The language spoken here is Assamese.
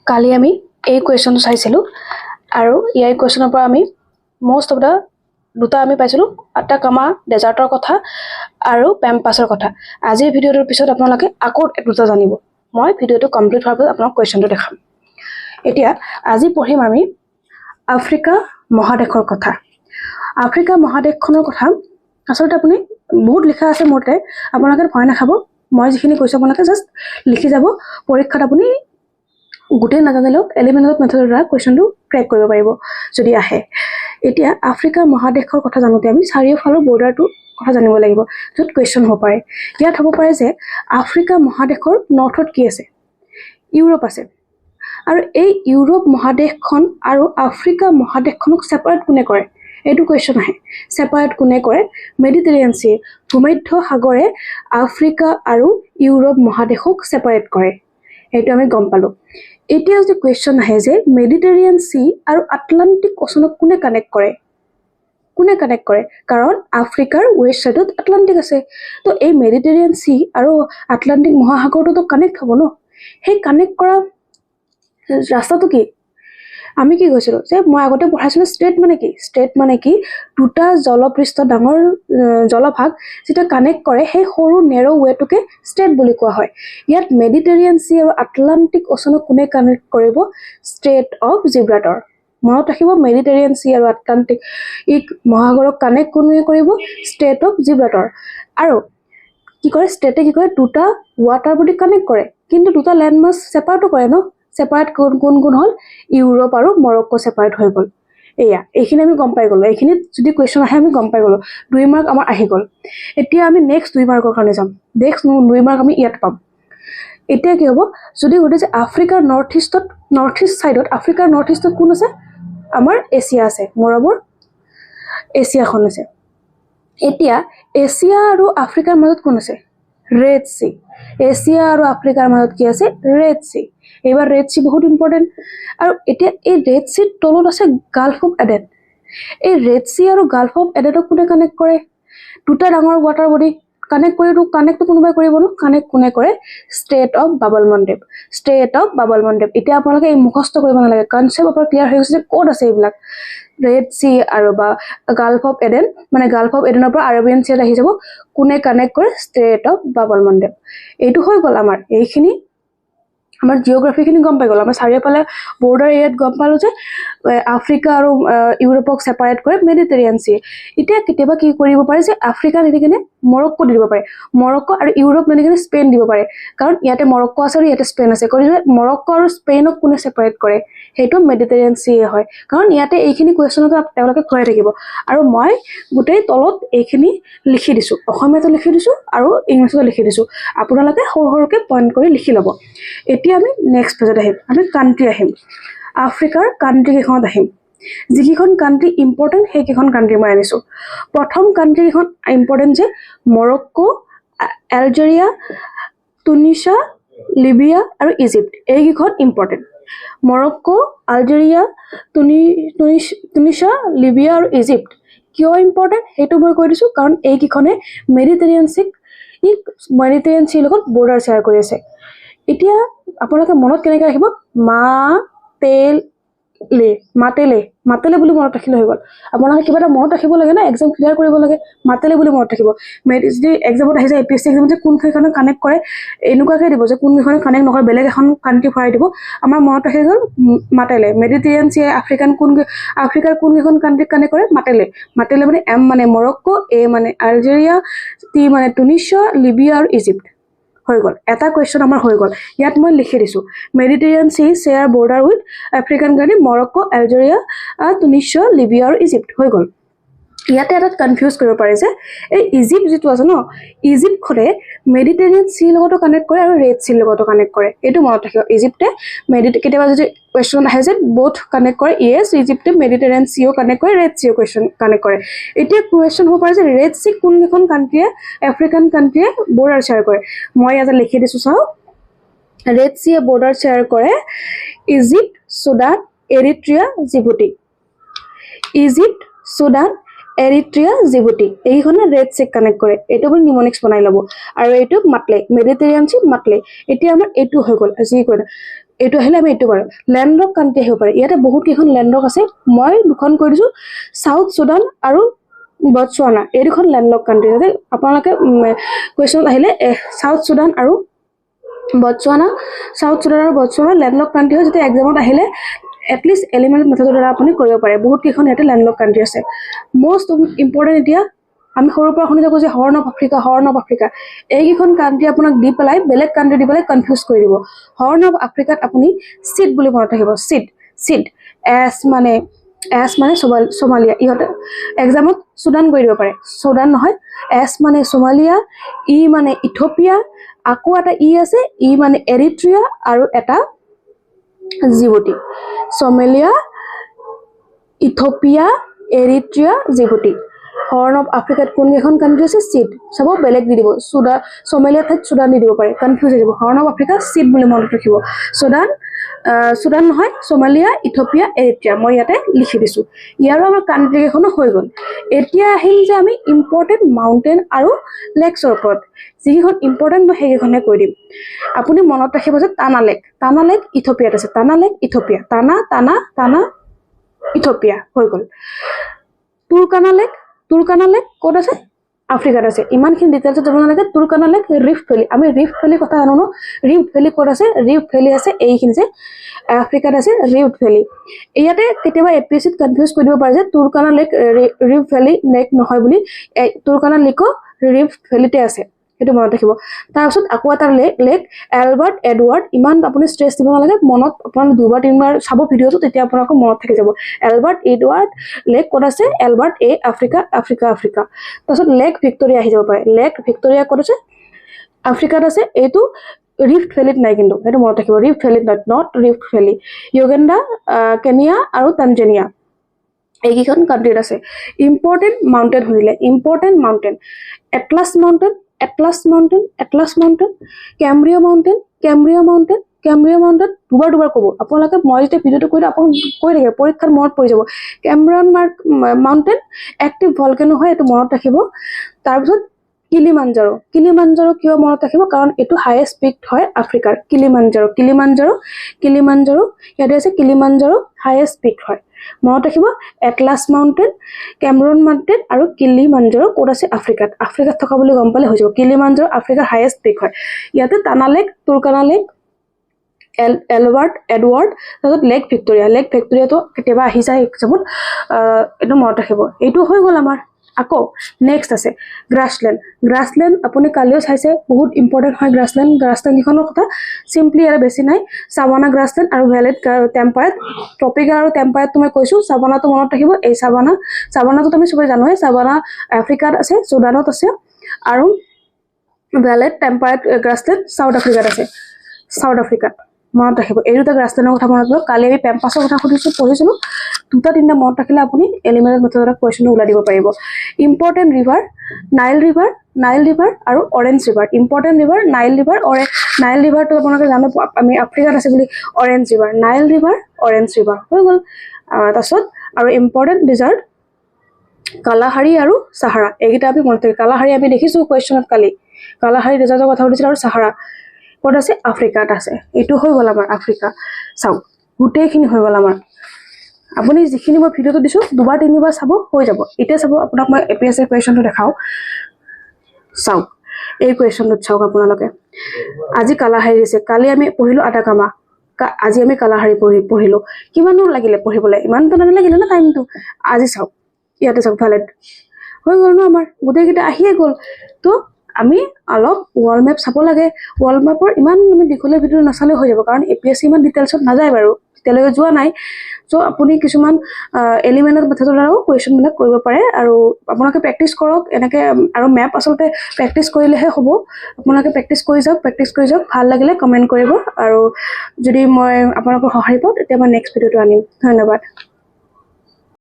কালি আমি এই কুৱেশ্যনটো চাইছিলোঁ আৰু ইয়াৰ কুৱেশ্যনৰ পৰা আমি মষ্ট অফ দ্য দুটা আমি পাইছিলোঁ আটাকামা ডেজাৰ্টৰ কথা আৰু পেম্পাছৰ কথা। আজিৰ ভিডিঅ'টোৰ পিছত আপোনালোকে আকৌ দুটা জানিব। মই ভিডিঅ'টো কমপ্লিট হোৱাৰ পিছত আপোনাক কুৱেশ্যনটো দেখাম। এতিয়া আজি পঢ়িম আমি আফ্ৰিকা মহাদেশৰ কথা। আফ্ৰিকা মহাদেশখনৰ কথা আচলতে আপুনি বহুত লিখা আছে মোৰতে, আপোনালোকে ভয় নাখাব। মই যিখিনি কৈছোঁ আপোনালোকে জাষ্ট লিখি যাব। পৰীক্ষাত আপুনি গোটেই নাজানিলেও এলিমেণ্টেল মেথডৰ দ্বাৰা কুৱেশ্যনটো ক্ৰেক কৰিব পাৰিব যদি আহে। এতিয়া আফ্ৰিকা মহাদেশৰ কথা জানোতে আমি চাৰিওফালৰ বৰ্ডাৰটোৰ কথা জানিব লাগিব, য'ত কুৱেশ্যন হ'ব পাৰে। ইয়াত হ'ব পাৰে যে আফ্ৰিকা মহাদেশৰ নৰ্থত কি আছে? ইউৰোপ আছে। আৰু এই ইউৰোপ মহাদেশখন আৰু আফ্ৰিকা মহাদেশখনক ছেপাৰেট কোনে কৰে? এইটো কুৱেশ্যন আহে। ছেপাৰেট কোনে কৰে? মেডিটেৰিয়ান চি, ভূমধ্য সাগৰে আফ্ৰিকা আৰু ইউৰোপ মহাদেশক ছেপাৰেট কৰে। এইটো আমি গম পালোঁ। এতিয়া যদি কুৱেশ্যন আহে যে মেডিটেৰিয়ান চি আৰু আটলাণ্টিক অ'চনক কোনে কানেক্ট কৰে? কোনে কানেক্ট কৰে? কাৰণ আফ্ৰিকাৰ ৱেষ্ট ছাইডত আটলাণ্টিক আছে। তো এই মেডিটেৰিয়ান চি আৰু আটলাণ্টিক মহাসাগৰটোতো কানেক্ট হ'ব ন। সেই কানেক্ট কৰা ৰাস্তাটো কি? আমি কি কৈছিলোঁ যে মই আগতে পঢ়াইছিলোঁ ষ্ট্ৰেট মানে কি? ষ্ট্ৰেট মানে কি? দুটা জলপৃষ্ঠ ডাঙৰ জলভাগ যেতিয়া কানেক্ট কৰে সেই সৰু নেৰ' ৱেটোকে ষ্ট্ৰেট বুলি কোৱা হয়। ইয়াত মেডিটেৰিয়ান চি আৰু আটলাণ্টিক অ'চনক কোনে কানেক্ট কৰিব? Strait of Gibraltar. মনত ৰাখিব, মেডিটেৰিয়ান চি আৰু আটলাণ্টিক মহাসাগৰক কানেক্ট কোনে কৰিব? Strait of Gibraltar. আৰু কি কৰে ষ্ট্ৰেটে কি কৰে? দুটা ৱাটাৰ বডি কানেক্ট কৰে, কিন্তু দুটা লেণ্ড মাছ ছেপাৰেটো কৰে ন। ছেপাৰেট কোন হ'ল? ইউৰোপ আৰু মৰক্কো ছেপাৰেট হৈ গ'ল। এইখিনি আমি গম পাই গ'লোঁ। এইখিনিত যদি কুৱেশ্যন আহে আমি গম পাই গ'লোঁ। 2 মাৰ্ক আমাৰ আহি গ'ল। এতিয়া আমি নেক্সট 2 মাৰ্কৰ কাৰণে যাম। নেক্সট 2 মাৰ্ক আমি ইয়াত পাম। এতিয়া কি হ'ব? যদি সুধে যে আফ্ৰিকাৰ নৰ্থ ইষ্ট ছাইডত আফ্ৰিকাৰ নৰ্থ ইষ্টত কোন আছে? আমাৰ এছিয়া আছে। মৰমৰ এছিয়াখন আছে। এতিয়া এছিয়া আৰু আফ্ৰিকাৰ মাজত কোন আছে? Red C. এছিয়া আৰু আফ্ৰিকাৰ মাজত কি আছে? Red C. এইবাৰ ৰেড চি বহুত ইম্পৰ্টেণ্ট। আৰু এতিয়া এই ৰেড চিৰ তলত আছে গাল্ফ অফ এডেন। এই ৰেড চি আৰু গাল্ফ অফ এডেনক কোনে কানেক্ট কৰে? দুটা ডাঙৰ ৱাটাৰ বডি কানেক্টটো কোনোবাই কৰিব ন। কানেক্ট কোনে কৰে? Strait of Bab el Mandeb. Strait of Bab el Mandeb. এতিয়া আপোনালোকে এই মুখস্থ কৰিব নালাগে, কনচেপ্ট আপোনাৰ ক্লিয়াৰ হৈ গৈছে যে ক'ত আছে এইবিলাক। ৰেড চি আৰু বা গাল্ফ অফ এডেন, মানে গাল্ফ অফ এডেনৰ পৰা আৰবিয়ান চিত আহি যাব। কোনে কানেক্ট কৰে? Strait of Bab el Mandeb. এইটো হৈ গ'ল আমাৰ। এইখিনি আমাৰ জিঅ'গ্ৰাফিখিনি গম পাই গ'ল। আমাৰ চাৰিওফালে বৰ্ডাৰ এৰিয়াত গম পালোঁ যে আফ্ৰিকা আৰু ইউৰোপক ছেপাৰেট কৰে মেডিটেৰিয়ান চি। এতিয়া কেতিয়াবা কি কৰিব পাৰে যে আফ্ৰিকা নিদি কিনে মৰক্কো দি দিব পাৰে। মৰক্কো আৰু ইউৰোপ নিদি কিনে স্পেইন দিব পাৰে, কাৰণ ইয়াতে মৰক্কো আছে আৰু ইয়াতে স্পেইন আছে। গতিকে মৰক্কো আৰু স্পেইনক কোনে ছেপাৰেট কৰে? সেইটো মেডিটেৰিয়ান চিয়ে হয়। কাৰণ ইয়াতে এইখিনি কুৱেশ্যনতো তেওঁলোকে খুৱাই থাকিব। আৰু মই গোটেই তলত এইখিনি লিখি দিছোঁ, অসমীয়াতো লিখি দিছোঁ আৰু ইংলিছতো লিখি দিছোঁ। আপোনালোকে সৰু সৰুকৈ পইণ্ট কৰি লিখি ল'ব। এতিয়া আমি নেক্সট পেজত আহিম। আমি কাণ্ট্ৰি আহিম। আফ্ৰিকাৰ কাণ্ট্ৰি কেইখনত আহিম। যিকেইখন কাণ্ট্ৰি ইম্পৰ্টেণ্ট সেইকেইখন কাণ্ট্ৰি মই আনিছোঁ। প্ৰথম কাণ্ট্ৰি কেইখন ইম্পৰ্টেণ্ট যে মৰক্কো, এলজেৰিয়া, টুনিচিয়া, লিবিয়া আৰু ইজিপ্ট। এইকেইখন important. Morocco, Algeria, Tunisia, Libya আৰু ইজিপ্ট কিয় ইম্পৰ্টেণ্ট সেইটো মই কৈ দিছোঁ, কাৰণ এইকেইখনে মেডিটেৰিয়ান চিৰ লগত বৰ্ডাৰ শ্বেয়াৰ কৰি আছে। এতিয়া আপোনালোকে মনত কেনেকৈ ৰাখিব? মাতেলে বুলি মনত ৰাখিলে হৈ গ'ল। আপোনালোকে কিবা এটা মনত ৰাখিব লাগে না, এক্সাম ক্লিয়াৰ কৰিব লাগে। মাতেলে বুলি মনত ৰাখিব। যদি এক্সামত আহি যায় APSC এক্সামত যে কোনকেইখনে কানেক্ট কৰে, এনেকুৱাকৈ দিব যে কোনকেইখনে কানেক্ট নকৰে, বেলেগ এখন কাণ্ট্ৰি ভৰাই দিব। আমাৰ মনত ৰাখি গ'ল মাতেলে। মেডিটেৰিয়ান চি আফ্ৰিকাৰ কোনকেইখন কাণ্ট্ৰিক কানেক্ট কৰে? মাতেলে মানে M মানে মৰক্কো, A মানে আলজেৰিয়া, T মানে টুনিচিয়া, লিবিয়া আৰু ইজিপ্ট। হৈ গ'ল। এটা কুৱেশ্যন আমাৰ হৈ গ'ল। ইয়াত মই লিখি দিছোঁ Mediterranean Sea share border with African country Morocco, Algeria, Tunisia, Libya আৰু ইজিপ্ট। হৈ গ'ল। ইয়াতে এটা কনফিউজ কৰিব পাৰে যে এই ইজিপ্ট যিটো আছে ন, ইজিপ্টখনে মেডিটেৰিয়ান চিৰ লগতো কানেক্ট কৰে আৰু ৰেড চিৰ লগতো কানেক্ট কৰে। এইটো মনত ৰাখিব। ইজিপ্টে কেতিয়াবা যদি কুৱেশ্যন আহে যে বোথ কানেক্ট কৰে, ইজিপ্টে মেডিটেৰিয়ান চিও কানেক্ট কৰে, ৰেড চিও কানেক্ট কৰে। এতিয়া কুৱেশ্যন হ'ব পাৰে যে ৰেড চি কোনকেইখন কাণ্ট্ৰিয়ে আফ্ৰিকান কাণ্ট্ৰিয়ে বৰ্ডাৰ শ্বেয়াৰ কৰে। মই ইয়াতে লিখি দিছোঁ চাওঁ। ৰেড চিয়ে বৰ্ডাৰ শ্বেয়াৰ কৰে Egypt, Sudan, Eritrea, Djibouti. Egypt, Sudan, Eritrea, Djibouti এইখনে ৰেড চিক কানেক্ট কৰে। এইটো আপুনি নিমনিক্স বনাই ল'ব। আৰু এইটো মাতলে, মেডিটেৰিয়ান চি মাতলে। এতিয়া আমাৰ এইটো হৈ গ'ল। যি কৈ এইটো আহিলে আমি এইটো পাৰোঁ লেণ্ডলক কাণ্ট্ৰি আহিব পাৰে ইয়াতে বহুত কেইখন লেণ্ডলক আছে মই দুখন কৈ দিছোঁ সাউথ সুদান আৰু বটছৱানা এই দুখন লেণ্ডলক কাণ্ট্ৰি যাতে আপোনালোকে কুৱেশ্যন আহিলে সাউথ সুদান আৰু বটছৱানা সাউথ সুদান আৰু বটছৱানা লেণ্ডলক কাণ্ট্ৰি হয় যাতে এক্সামত আহিলে এটলিষ্ট এলিমেণ্ট মেথডৰ দ্বাৰা আপুনি কৰিব পাৰে বহুত কেইখন ইয়াতে লেণ্ডলক কাণ্ট্ৰি আছে মষ্ট ইম্পৰ্টেণ্ট এতিয়া আমি সৰুৰ পৰা শুনি থাকোঁ যে হৰ্ণ অফ আফ্ৰিকা এইকেইখন কাণ্ট্ৰি আপোনাক দি পেলাই বেলেগ কাণ্ট্ৰি দি পেলাই কনফিউজ কৰি দিব হৰ্ণ অফ আফ্ৰিকাত আপুনি চিট বুলি মনত ৰাখিব চিট এছ মানে সোমালিয়া ইহঁতে এক্সামত চুদান কৰি দিব পাৰে চুদান নহয় এছ মানে সোমালিয়া ই মানে ইথিঅপিয়া আকৌ এটা ই আছে ই মানে এৰিট্ৰিয়া আৰু এটা Djibouti Somalia Ethiopia Eritrea Djibouti Horn of আফ্ৰিকাত কোন কেইখন কাণ্ট্ৰি আছে চিট চাব বেলেগ দি দিব সোমালিয়া ঠাইত চুদান দি দিব পাৰে কনফিউজ হৈ যাব হৰ্ণ অফ আফ্ৰিকা চিট বুলি মনত ৰাখিব চুদান নহয় সোমালিয়া ইথিঅপিয়া এৰিট্ৰিয়া মই ইয়াতে লিখি দিছোঁ ইয়াৰো আমাৰ কাণ্ট্ৰি কেইখনো হৈ গ'ল এতিয়া আহিল যে আমি ইম্পৰ্টেণ্ট মাউণ্টেইন আৰু লেকছৰ ওপৰত যিকেইখন ইম্পৰ্টেণ্ট মই সেইকেইখনে কৈ দিম আপুনি মনত ৰাখিব যে টানা লেক ইথিঅপিয়াত আছে টানা ইথিঅপিয়া হৈ গ'ল তুৰ্কানা লেক ক'ত আছে আফ্ৰিকাত আছে ইমানখিনি ডিটেইলছত যাব নালাগে তুৰ্কানা লেক ৰিফ্ট ভেলী আমি ৰিফ্ট ভেলীৰ কথা জানো ন ৰিফ্ট ভেলী ক'ত আছে ৰিফ্ট ভেলী আছে এইখিনি যে আফ্ৰিকাত আছে ৰিফ্ট ভেলী ইয়াতে কেতিয়াবা এপিএছচিত কনফিউজ কৰি দিব পাৰে যে তুৰ্কানা লেক ৰিফ্ট ভেলী লেক নহয় বুলি তুৰ্কানা লেকো ৰিফ্ট ভেলীতে আছে সেইটো মনত ৰাখিব তাৰপিছত আকৌ এটা লেক এলবাৰ্ট এডৱাৰ্ড ইমান আপুনি ষ্ট্ৰেছ দিব নালাগে মনত আপোনালোকে দুবাৰ তিনিবাৰ চাব ভিডিঅ'টো তেতিয়া আপোনালোকৰ মনত থাকি যাব এলবাৰ্ট এডৱাৰ্ড লেক ক'ত আছে এলবাৰ্ট আফ্ৰিকা তাৰপিছত লেক ভিক্টৰিয়া আহি যাব পাৰে লেক ভিক্টৰিয়া ক'ত আছে আফ্ৰিকাত আছে এইটো ৰিফ্ট ভেলীত নাই কিন্তু সেইটো মনত ৰাখিব ৰিফ্ট ভেলীত not Rift Valley Uganda Kenya আৰু তানজানিয়া এইকেইখন কাণ্ট্ৰিত আছে ইম্পৰ্টেণ্ট মাউণ্টেইন শুনিলে important mountain Atlas mountain Cambria mountain দুবাৰ ক'ব আপোনালোকে মই যেতিয়া ভিডিঅ'টো কৰি আপোনাক কৈ থাকে পৰীক্ষাত মনত পৰি যাব কেম্ব্ৰিয়ান মাউণ্টেইন এক্টিভ ভলকেনো হয় এইটো মনত ৰাখিব তাৰপিছত কিলিমাঞ্জাৰো কিয় মনত ৰাখিব কাৰণ এইটো হাইয়েষ্ট পিক হয় আফ্ৰিকাৰ কিলিমাঞ্জাৰো ইয়াতে আছে কিলিমাঞ্জাৰো হাইয়েষ্ট পিক হয় মনত ৰাখিব এটলাছ মাউণ্টেইন কেমৰুন মাউণ্টেইন আৰু কিলিমাঞ্জাৰো ক'ত আছে আফ্ৰিকাত থকা বুলি গম পালে হৈ যাব কিলিমাঞ্জাৰো আফ্ৰিকাৰ হাইয়েষ্ট পিক হয় ইয়াতে টানা লেক তুৰ্কানা লেক এলবাৰ্ট এডৱাৰ্ড তাৰপিছত লেক ভিক্টৰিয়াটো কেতিয়াবা আহি যায় এক্সামত এইটো মনত ৰাখিব এইটো হৈ গ'ল আমাৰ আকৌ নেক্সট আছে গ্ৰাছলেণ্ড আপুনি কালিও চাইছে বহুত ইম্পৰ্টেণ্ট হয় গ্ৰাছলেণ্ড কেইখনৰ কথা চিম্পলি ইয়াৰ বেছি নাই সাৱানা গ্ৰাছলেণ্ড আৰু ভেলেট টেম্পাৰেট ট্ৰপিকেল আৰু টেম্পাৰেট মই কৈছোঁ সাৱানাটো মনত ৰাখিব এই সাৱানাটো তুমি চবেই জানোৱে সাৱানা আফ্ৰিকাত আছে চুদানত আছে আৰু ভেলেট টেম্পাৰেট গ্ৰাছলেণ্ড সাউথ আফ্ৰিকাত মনত ৰাখিব এই দুটা গ্ৰাছলেণ্ডৰ কথা মনত ৰাখিব কালি আমি পেম্পাছৰ কথা পঢ়িছিলোঁ দুটা তিনিটা মনত ৰাখিলে আপুনি এলিমেণ্ট মেথডৰ কুৱেশ্যন ওলাই দিব পাৰিব ইম্পৰ্টেণ্ট ৰিভাৰ নাইল ৰিভাৰ আৰু Orange river important river Nile ৰিভাৰটো আপোনালোকে জানো আমি আফ্ৰিকাত আছে বুলি অৰেঞ্জ ৰিভাৰ হৈ গ'ল তাৰপিছত আৰু ইম্পৰ্টেণ্ট ডিজাৰ্ট কালাহাৰী আৰু চাহাৰা এইকেইটা আমি মনত ৰাখিব কালাহাৰী আমি দেখিছোঁ কুৱেশ্যনত কালি কালাহাৰী ডিজাৰ্টৰ কথা সুধিছিল আৰু চাহাৰা ক'ত আছে আফ্ৰিকাত আছে এইটো হৈ গ'ল আমাৰ আফ্ৰিকা চাওক গোটেইখিনি হৈ গ'ল আমাৰ আপুনি যিখিনি মই ভিডিঅ'টো দিছোঁ দুবাৰ তিনিবাৰ চাব হৈ যাব এতিয়া চাব আপোনাক মই এপিএছচিৰ কুৱেশ্যনটো দেখাওঁ চাওক এই কুৱেশ্যনটোত চাওক আপোনালোকে আজি কালাহাৰী দিছে কালি আমি পঢ়িলোঁ আটাকামা আজি আমি কালাহাৰী পঢ়িলোঁ কিমানো লাগিলে পঢ়িবলৈ ইমানটো নালাগিলে না টাইমটো আজি চাওক ইয়াতে চাওক ভেলেট হৈ গ'ল ন আমাৰ গোটেইকেইটা আহিয়ে গ'ল তো আমি অলপ ৱৰ্ল্ড মেপ চাব লাগে ৱৰ্ল্ড মেপৰ ইমান আমি দীঘলীয়া ভিডিঅ' নাচালে হৈ যাব কাৰণ এপিএছচি ইমান ডিটেইলছত নাযায় বাৰু তেতিয়ালৈকে যোৱা নাই চ' আপুনি কিছুমান এলিমেণ্ট মেথডৰ দ্বাৰাও কুৱেশ্যনবিলাক কৰিব পাৰে আৰু আপোনালোকে প্ৰেক্টিছ কৰক এনেকৈ আৰু মেপ আচলতে প্ৰেক্টিছ কৰিলেহে হ'ব আপোনালোকে প্ৰেক্টিছ কৰি যাওক ভাল লাগিলে কমেণ্ট কৰিব আৰু যদি মই আপোনালোকৰ সহায় পাওঁ তেতিয়া মই নেক্সট ভিডিঅ'টো আনিম ধন্যবাদ